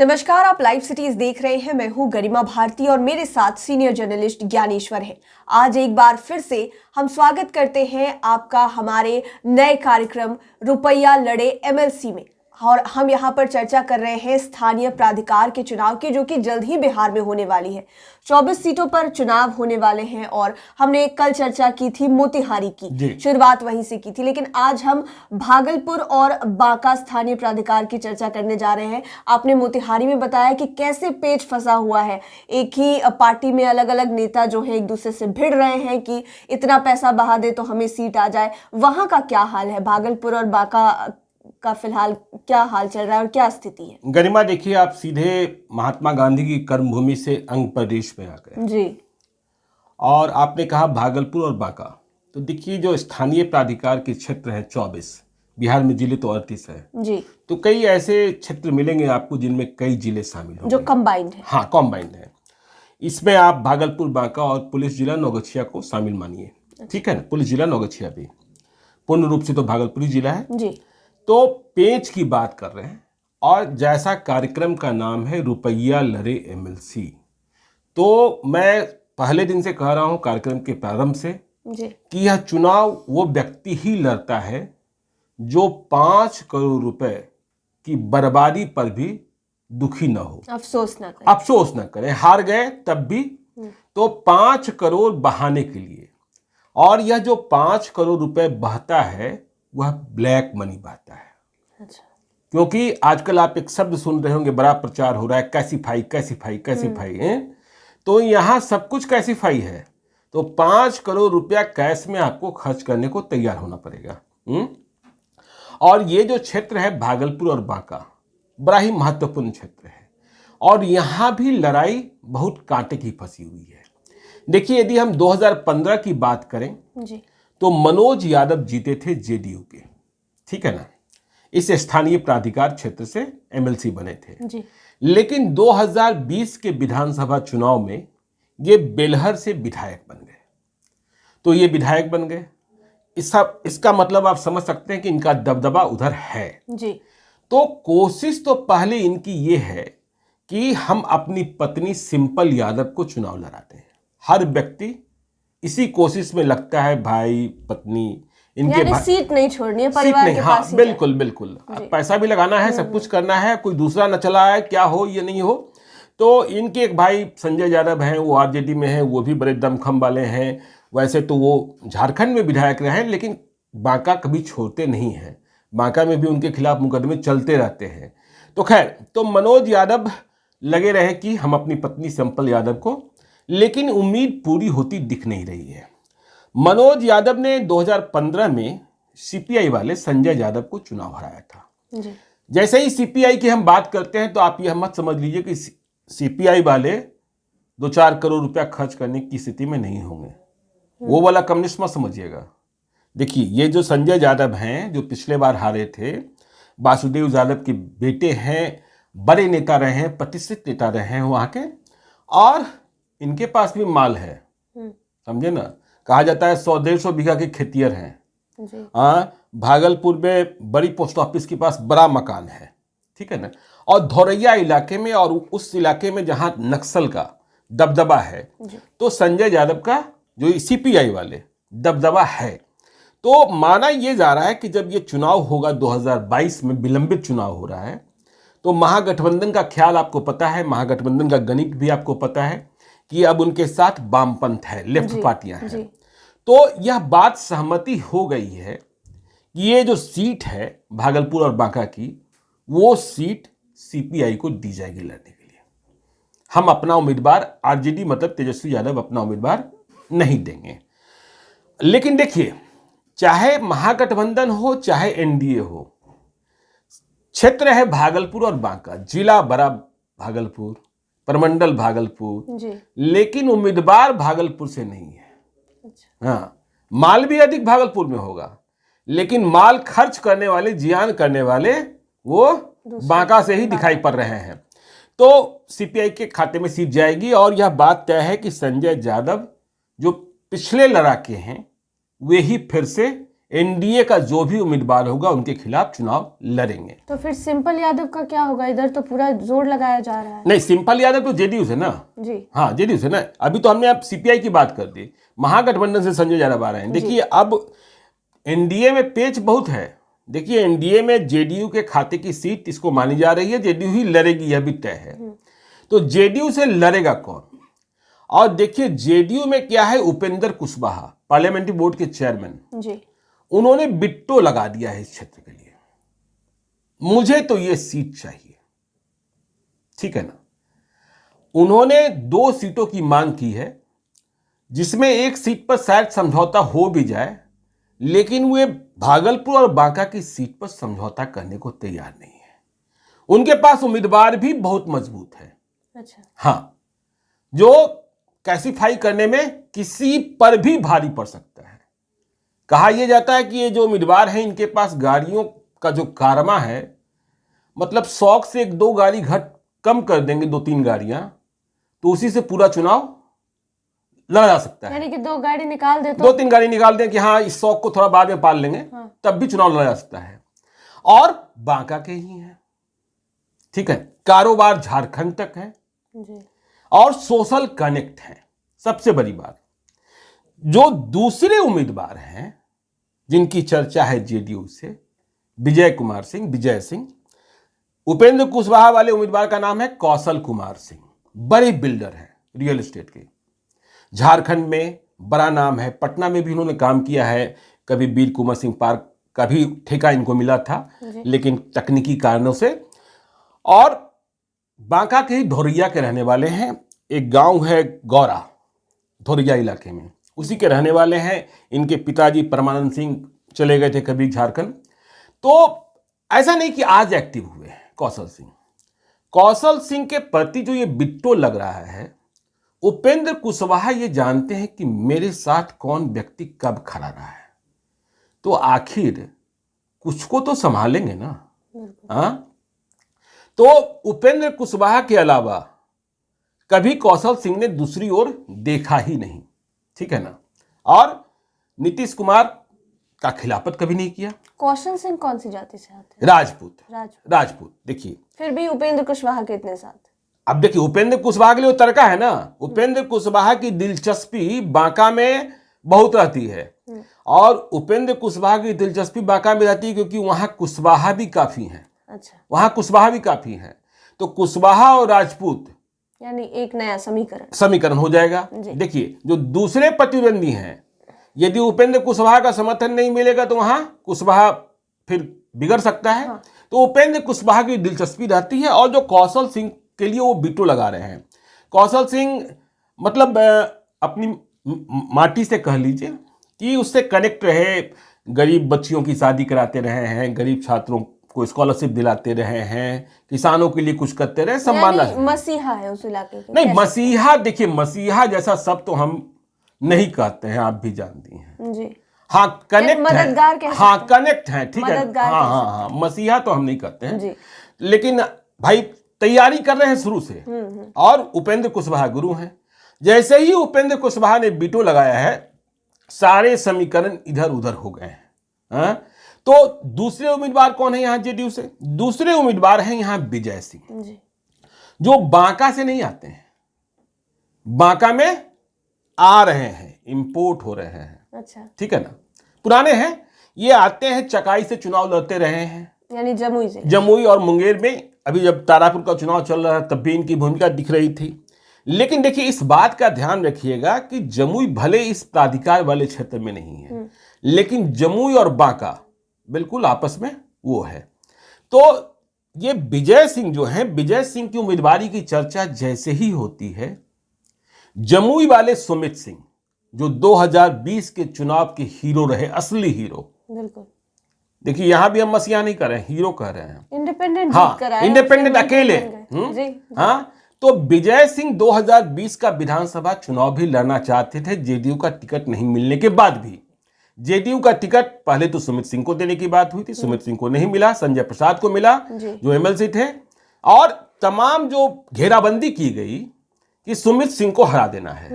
नमस्कार, आप live cities देख रहे हैं। मैं हूं गरिमा भारती और मेरे साथ सीनियर जर्नलिस्ट ज्ञानेश्वर है। आज एक बार फिर से हम स्वागत करते हैं आपका हमारे नए कार्यक्रम रुपया लड़े एमएलसी में। और हम यहां पर चर्चा कर रहे हैं स्थानीय प्राधिकार के चुनाव की, जो कि जल्द ही बिहार में होने वाली है। 24 सीटों पर चुनाव होने वाले हैं और हमने कल चर्चा की थी मोतिहारी की, शुरुआत वहीं से की थी। लेकिन आज हम भागलपुर और बांका स्थानीय प्राधिकार की चर्चा करने जा रहे हैं। आपने मोतिहारी में बताया कि कैसे पेच फंसा हुआ है, एक ही पार्टी में अलग अलग नेता जो है एक दूसरे से भिड़ रहे हैं कि इतना पैसा बहा दे तो हमें सीट आ जाए। वहां का क्या हाल है, भागलपुर और बांका का फिलहाल क्या हाल चल रहा है और क्या स्थिति है? गरिमा, देखिए, आप सीधे महात्मा गांधी की कर्मभूमि से अंग प्रदेश में आ गए जी। और आपने कहा भागलपुर और बांका। तो देखिए, जो स्थानीय प्राधिकार के क्षेत्र हैं 24, बिहार में जिले तो 38 है जी। तो कई ऐसे क्षेत्र मिलेंगे आपको जिनमें कई जिले शामिल होंगे, जो कंबाइंड है। हाँ, कंबाइंड है। इसमें आप भागलपुर, बांका और पुलिस जिला नौगछिया को शामिल मानिए, ठीक है ना। पुलिस जिला नौगछिया भी पूर्ण रूप से तो भागलपुर जिला है जी। तो पेच की बात कर रहे हैं। और जैसा कार्यक्रम का नाम है रुपया लड़े एमएलसी, तो मैं पहले दिन से कह रहा हूं कार्यक्रम के प्रारंभ से जी। कि यह चुनाव वो व्यक्ति ही लड़ता है जो 5 करोड़ रुपए की बर्बादी पर भी दुखी न हो, अफसोस न करे। हार गए तब भी तो 5 करोड़ बहाने के लिए। और यह जो 5 करोड़ रुपए बहता है वह ब्लैक मनी बहता है। अच्छा। क्योंकि आजकल आप एक शब्द सुन रहे होंगे, बड़ा प्रचार हो रहा है, कैसीफाई कैसीफाई कैसीफाई है। तो यहाँ सब कुछ कैसीफाई है। तो 5 करोड़ रुपया कैश में आपको खर्च करने को तैयार होना पड़ेगा। और ये जो क्षेत्र है भागलपुर और बांका, बड़ा ही महत्वपूर्ण क्षेत्र है और यहाँ भी लड़ाई बहुत कांटे की फंसी हुई है। देखिए, यदि हम 2015 की बात करें जी, तो मनोज यादव जीते थे जेडीयू के, ठीक है ना। इस स्थानीय प्राधिकार क्षेत्र से एमएलसी बने थे जी। लेकिन 2020 के विधानसभा चुनाव में ये बेलहर से विधायक बन गए। तो ये विधायक बन गए, इसका मतलब आप समझ सकते हैं कि इनका दबदबा उधर है जी। तो कोशिश तो पहले इनकी ये है कि हम अपनी पत्नी सिंपल यादव को चुनाव लड़ाते हैं। हर व्यक्ति इसी कोशिश में लगता है, भाई पत्नी इनके सीट नहीं छोड़नी है, परिवार के पास ही। बिल्कुल बिल्कुल, पैसा भी लगाना है, सब कुछ करना है, कोई दूसरा न चला है, क्या हो ये नहीं हो। तो इनके एक भाई संजय यादव हैं, वो आरजेडी में हैं, वो भी बड़े दमखम वाले हैं। वैसे तो वो झारखंड में विधायक रहे हैं लेकिन बांका कभी छोड़ते नहीं हैं। बांका में भी उनके खिलाफ मुकदमे चलते रहते हैं। तो खैर, तो मनोज यादव लगे रहे कि हम अपनी पत्नी सिंपल यादव को, लेकिन उम्मीद पूरी होती दिख नहीं रही है। मनोज यादव ने 2015 में सीपीआई वाले संजय यादव को चुनाव हराया था जी। जैसे ही सीपीआई की हम बात करते हैं तो आप यह मत समझ लीजिए कि सीपीआई वाले 2-4 करोड़ रुपया खर्च करने की स्थिति में नहीं होंगे। वो वाला कम्युनिस्ट मत समझिएगा। देखिए, ये जो संजय यादव हैं, जो पिछले बार हारे थे, वासुदेव यादव के बेटे हैं, बड़े नेता रहे हैं, प्रतिष्ठित नेता रहे हैं वहाँ के, और इनके पास भी माल है, समझे ना। कहा जाता है 100-150 बीघा के खेतियर हैं। भागलपुर में बड़ी पोस्ट ऑफिस के पास बड़ा मकान है, ठीक है ना। और धौरैया इलाके में और उस इलाके में जहां नक्सल का दबदबा है, तो संजय यादव का जो सीपीआई वाले दबदबा है। तो माना यह जा रहा है कि जब ये चुनाव होगा 2022 में, विलंबित चुनाव हो रहा है, तो महागठबंधन का ख्याल आपको पता है, महागठबंधन का गणित भी आपको पता है कि अब उनके साथ वामपंथ है, लेफ्ट पार्टियां हैं। तो यह बात सहमति हो गई है कि ये जो सीट है भागलपुर और बांका की, वो सीट सीपीआई को दी जाएगी लड़ने के लिए। हम अपना उम्मीदवार, आरजेडी मतलब तेजस्वी यादव, अपना उम्मीदवार नहीं देंगे। लेकिन देखिए, चाहे महागठबंधन हो चाहे एनडीए हो, क्षेत्र है भागलपुर और बांका, जिला बड़ा भागलपुर, प्रमंडल भागलपुर, लेकिन उम्मीदवार भागलपुर से नहीं है। अच्छा। हाँ, माल भी अधिक भागलपुर में होगा लेकिन माल खर्च करने वाले, जियान करने वाले वो बांका से ही दिखाई पड़ रहे हैं। तो सीपीआई के खाते में सीट जाएगी और यह बात तय है कि संजय यादव जो पिछले लड़ाके हैं वे ही फिर से एनडीए का जो भी उम्मीदवार होगा उनके खिलाफ चुनाव लड़ेंगे। तो फिर सिंपल यादव का क्या होगा? इधर तो पूरा जोर लगाया जा रहा है। नहीं, सिंपल यादव तो जेडीयू से ना जी। हाँ, जेडीयू से ना। अभी तो हमने अब सीपीआई की बात कर दी, महागठबंधन से संजय जायसवाल आ रहे हैं। देखिए अब एनडीए में पेच बहुत है। देखिए एनडीए में जेडीयू के खाते की सीट इसको मानी जा रही है, जेडीयू ही लड़ेगी, यह भी तय है। तो जेडीयू से लड़ेगा कौन? और देखिए जेडीयू में क्या है, उपेंद्र कुशवाहा पार्लियामेंट्री बोर्ड के चेयरमैन जी, उन्होंने बिट्टो लगा दिया है इस क्षेत्र के लिए, मुझे तो ये सीट चाहिए, ठीक है ना। उन्होंने 2 सीटों की मांग की है, जिसमें एक सीट पर शायद समझौता हो भी जाए, लेकिन वे भागलपुर और बांका की सीट पर समझौता करने को तैयार नहीं है। उनके पास उम्मीदवार भी बहुत मजबूत है। अच्छा। हाँ, जो कैसिफाई करने में किसी पर भी भारी पड़ सकता है। कहा यह जाता है कि ये जो उम्मीदवार हैं इनके पास गाड़ियों का जो कारमा है, मतलब 100 से 1-2 गाड़ी घट कम कर देंगे, 2-3 गाड़ियां, तो उसी से पूरा चुनाव लड़ा जा सकता है। यानी कि 2 गाड़ी निकाल दे तो 2-3 गाड़ी निकाल दें कि हाँ इस 100 को थोड़ा बाद में पाल लेंगे, तब भी चुनाव लड़ा जा सकता है। और बांका के ही है, ठीक है, कारोबार झारखंड तक है जी। और सोशल कनेक्ट है। सबसे बड़ी बात, जो दूसरे उम्मीदवार हैं जिनकी चर्चा है जेडीयू से, विजय सिंह, उपेंद्र कुशवाहा वाले उम्मीदवार का नाम है कौशल कुमार सिंह, बड़े बिल्डर हैं रियल एस्टेट के, झारखंड में बड़ा नाम है, पटना में भी उन्होंने काम किया है, कभी वीर कुंवर सिंह पार्क का भी ठेका इनको मिला था, लेकिन तकनीकी कारणों से। और बांका के ही धोरिया के रहने वाले हैं, एक गांव है गौरा, धोरिया इलाके में, उसी के रहने वाले हैं। इनके पिताजी परमानंद सिंह चले गए थे कभी झारखंड। तो ऐसा नहीं कि आज एक्टिव हुए हैं कौशल सिंह के प्रति जो ये बिट्टो लग रहा है, उपेंद्र कुशवाहा ये जानते हैं कि मेरे साथ कौन व्यक्ति कब खड़ा रहा है, तो आखिर कुछ को तो संभालेंगे ना। हाँ, तो उपेंद्र कुशवाहा के अलावा कभी कौशल सिंह ने दूसरी ओर देखा ही नहीं, ठीक है ना। और नीतीश कुमार का खिलाफत कभी नहीं किया। कौशल सिंह कौन सी जाति से आते हैं? राजपूत। देखिए फिर भी उपेंद्र कुशवाहा के इतने साथ। अब देखिए उपेंद्र कुशवाहा के लिए वो तड़का है ना। उपेंद्र कुशवाहा की दिलचस्पी बांका में बहुत रहती है, और उपेंद्र कुशवाहा की दिलचस्पी बांका में रहती है क्योंकि वहां कुशवाहा भी काफी हैं। अच्छा। वहां कुशवाहा भी काफी हैं, तो कुशवाहा और राजपूत यानी एक नया समीकरण हो जाएगा। देखिए जो दूसरे प्रतिद्वंदी हैं, यदि उपेंद्र कुशवाहा का समर्थन नहीं मिलेगा तो वहां कुशवाहा फिर बिगड़ सकता है। तो उपेंद्र कुशवाहा की दिलचस्पी रहती है, और जो कौशल सिंह के लिए वो बिट्टो लगा रहे हैं। कौशल सिंह मतलब अपनी माटी से कह लीजिए कि उससे कनेक्ट रहे, गरीब बच्चियों की शादी कराते रहे हैं, गरीब छात्रों को स्कॉलरशिप दिलाते रहे हैं, किसानों के लिए कुछ करते रहे, सम्मान मसीहा है उस इलाके के। नहीं मसीहा, देखिए मसीहा जैसा सब तो हम नहीं कहते हैं, आप भी जानती हैं जी। हाँ, कनेक्ट मददगार है, हाँ कनेक्ट है, ठीक है, हाँ, मसीहा तो हम नहीं कहते हैं, लेकिन भाई तैयारी कर रहे हैं शुरू से। और उपेंद्र कुशवाहा गुरु हैं। जैसे ही उपेंद्र कुशवाहा ने बिट्टो लगाया है, सारे समीकरण इधर उधर हो गए हैं। तो दूसरे उम्मीदवार कौन है यहां जेडीयू से? दूसरे उम्मीदवार हैं यहां विजय सिंह, जो बांका से नहीं आते हैं, बांका में आ रहे हैं, इंपोर्ट हो रहे हैं। अच्छा, ठीक है ना, पुराने हैं, ये आते हैं, चकाई से चुनाव लड़ते रहे हैं, यानी जमुई से। जमुई और मुंगेर में अभी जब तारापुर का चुनाव चल रहा है तब भी इनकी भूमिका दिख रही थी। लेकिन देखिए इस बात का ध्यान रखिएगा कि जमुई भले इस प्राधिकार वाले क्षेत्र में नहीं है, लेकिन जमुई और बांका बिल्कुल आपस में वो है। तो ये विजय सिंह जो है, विजय सिंह की उम्मीदवारी की चर्चा जैसे ही होती है, जमुई वाले सुमित सिंह जो 2020 के चुनाव के हीरो रहे, असली हीरो, बिल्कुल, देखिए यहां भी हम मसीहा नहीं कर रहे हैं, हीरो कह रहे हैं, इंडिपेंडेंट हाँ, इंडिपेंडेंट अकेले। हाँ, तो विजय सिंह 2020 का विधानसभा चुनाव भी लड़ना चाहते थे, जेडीयू का टिकट नहीं मिलने के बाद भी। जेडीयू का टिकट पहले तो सुमित सिंह को देने की बात हुई थी, सुमित सिंह को नहीं मिला, संजय प्रसाद को मिला जो एमएलसी थे, और तमाम जो घेराबंदी की गई कि सुमित सिंह को हरा देना है।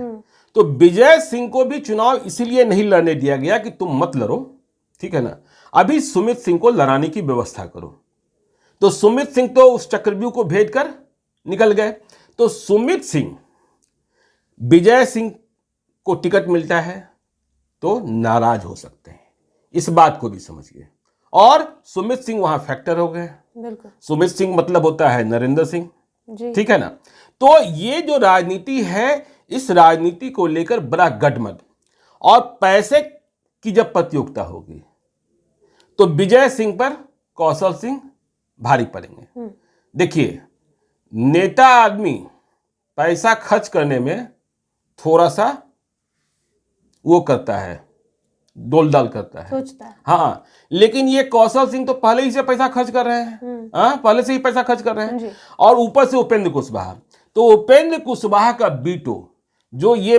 तो विजय सिंह को भी चुनाव इसलिए नहीं लड़ने दिया गया कि तुम मत लड़ो, ठीक है ना। अभी सुमित सिंह को लड़ाने की व्यवस्था करो। तो सुमित सिंह तो उस चक्रव्यूह को भेज कर निकल गए। तो सुमित सिंह, विजय सिंह को टिकट मिलता है तो नाराज हो सकते हैं, इस बात को भी समझिए। और सुमित सिंह वहां फैक्टर हो गए। बिल्कुल। सुमित सिंह मतलब होता है नरेंद्र सिंह, जी। ठीक है ना। तो ये जो राजनीति है, इस राजनीति को लेकर बड़ा गठबंधन और पैसे की जब प्रतियोगिता होगी तो विजय सिंह पर कौशल सिंह भारी पड़ेंगे। देखिए, नेता आदमी पैसा खर्च करने में थोड़ा सा वो करता है, डोल-डाल करता है, सोचता है। हाँ। लेकिन ये कौशल सिंह तो पहले ही से पैसा खर्च कर रहे हैं, हाँ, पहले से ही पैसा खर्च कर रहे जी। हैं। और ऊपर से उपेंद्र कुशवाहा, तो उपेंद्र कुशवाहा का बीटो जो ये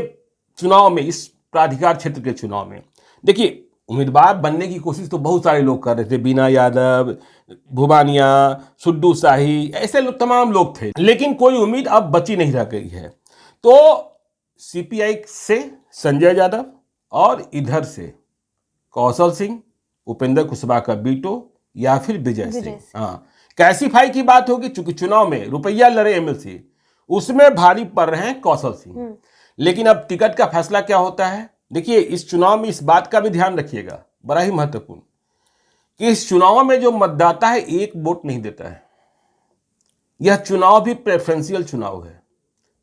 चुनाव में, इस प्राधिकार क्षेत्र के चुनाव में, देखिए उम्मीदवार बनने की कोशिश तो बहुत सारे लोग कर रहे थे, बीना यादव, भुवानिया, सुड्डू शाही, ऐसे लोग, तमाम लोग थे, लेकिन कोई उम्मीद अब बची नहीं रह गई है। तो सीपीआई से संजय यादव और इधर से कौशल सिंह, उपेंद्र कुशवाहा का बीटो या फिर विजय सिंह, हाँ। कैसीफाई की बात होगी, चूंकि चुनाव में रुपया लड़े एमएलसी, उसमें भारी पड़ रहे हैं कौशल सिंह। लेकिन अब टिकट का फैसला क्या होता है, देखिए इस चुनाव में इस बात का भी ध्यान रखिएगा, बड़ा ही महत्वपूर्ण, कि इस चुनाव में जो मतदाता है एक वोट नहीं देता है। यह चुनाव भी प्रेफरेंशियल चुनाव है,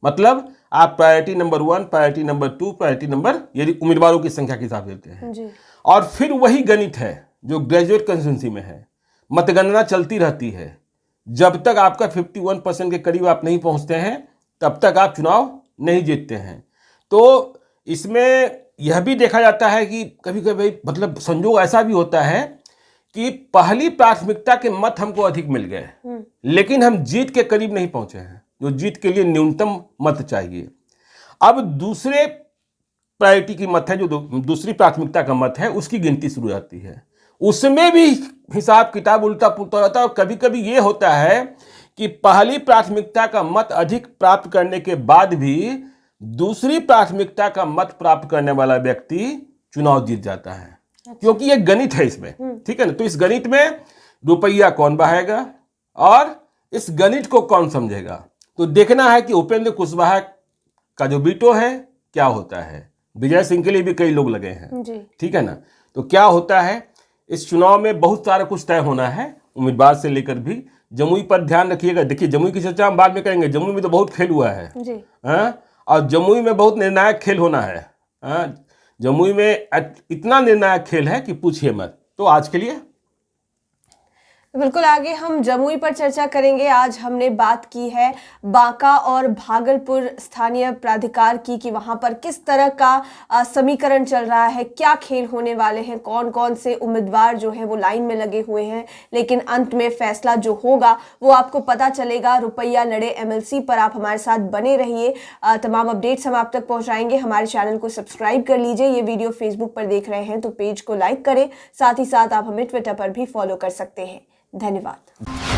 मतलब आप priority number 1, priority number 2, priority number, यदि उम्मीदवारों की संख्या के हिसाब से देते हैं जी। और फिर वही गणित है जो ग्रेजुएट कंस्टिट्यूंसी में है, मतगणना चलती रहती है। जब तक आपका 51% के करीब आप नहीं पहुंचते हैं तब तक आप चुनाव नहीं जीतते हैं। तो इसमें यह भी देखा जाता है कि कभी कभी मतलब संजोग ऐसा भी होता है कि पहली प्राथमिकता के मत हमको अधिक मिल गए, लेकिन हम जीत के करीब नहीं पहुंचे हैं, जो जीत के लिए न्यूनतम मत चाहिए। अब दूसरे प्रायोरिटी की मत है, जो दूसरी प्राथमिकता का मत है, उसकी गिनती शुरू हो जाती है। उसमें भी हिसाब किताब उल्टा पुल्टा होता है और कभी कभी ये होता है कि पहली प्राथमिकता का मत अधिक प्राप्त करने के बाद भी दूसरी प्राथमिकता का मत प्राप्त करने वाला व्यक्ति चुनाव जीत जाता है। क्योंकि ये गणित है इसमें, ठीक है ना। तो इस गणित में रुपया कौन बहाएगा और इस गणित को कौन समझेगा, तो देखना है कि उपेंद्र कुशवाहा का जो बीटो है क्या होता है। विजय सिंह के लिए भी कई लोग लगे हैं, ठीक है ना। तो क्या होता है इस चुनाव में, बहुत सारा कुछ तय होना है, उम्मीदवार से लेकर भी। जमुई पर ध्यान रखिएगा। देखिए जमुई की चर्चा हम बाद में करेंगे, जमुई में तो बहुत खेल हुआ है जी। और जमुई में बहुत निर्णायक खेल होना है। जमुई में इतना निर्णायक खेल है कि पूछिए मत। तो आज के लिए बिल्कुल, आगे हम जमुई पर चर्चा करेंगे। आज हमने बात की है बांका और भागलपुर स्थानीय प्राधिकार की, कि वहां पर किस तरह का समीकरण चल रहा है, क्या खेल होने वाले हैं, कौन कौन से उम्मीदवार जो है वो लाइन में लगे हुए हैं। लेकिन अंत में फैसला जो होगा वो आपको पता चलेगा। रुपया लड़े एमएलसी पर आप हमारे साथ बने रहिए, तमाम अपडेट्स हम आप तक पहुंचाएंगे। हमारे चैनल को सब्सक्राइब कर लीजिए। ये वीडियो फेसबुक पर देख रहे हैं तो पेज को लाइक करें, साथ ही साथ आप हमें ट्विटर पर भी फॉलो कर सकते हैं। धन्यवाद।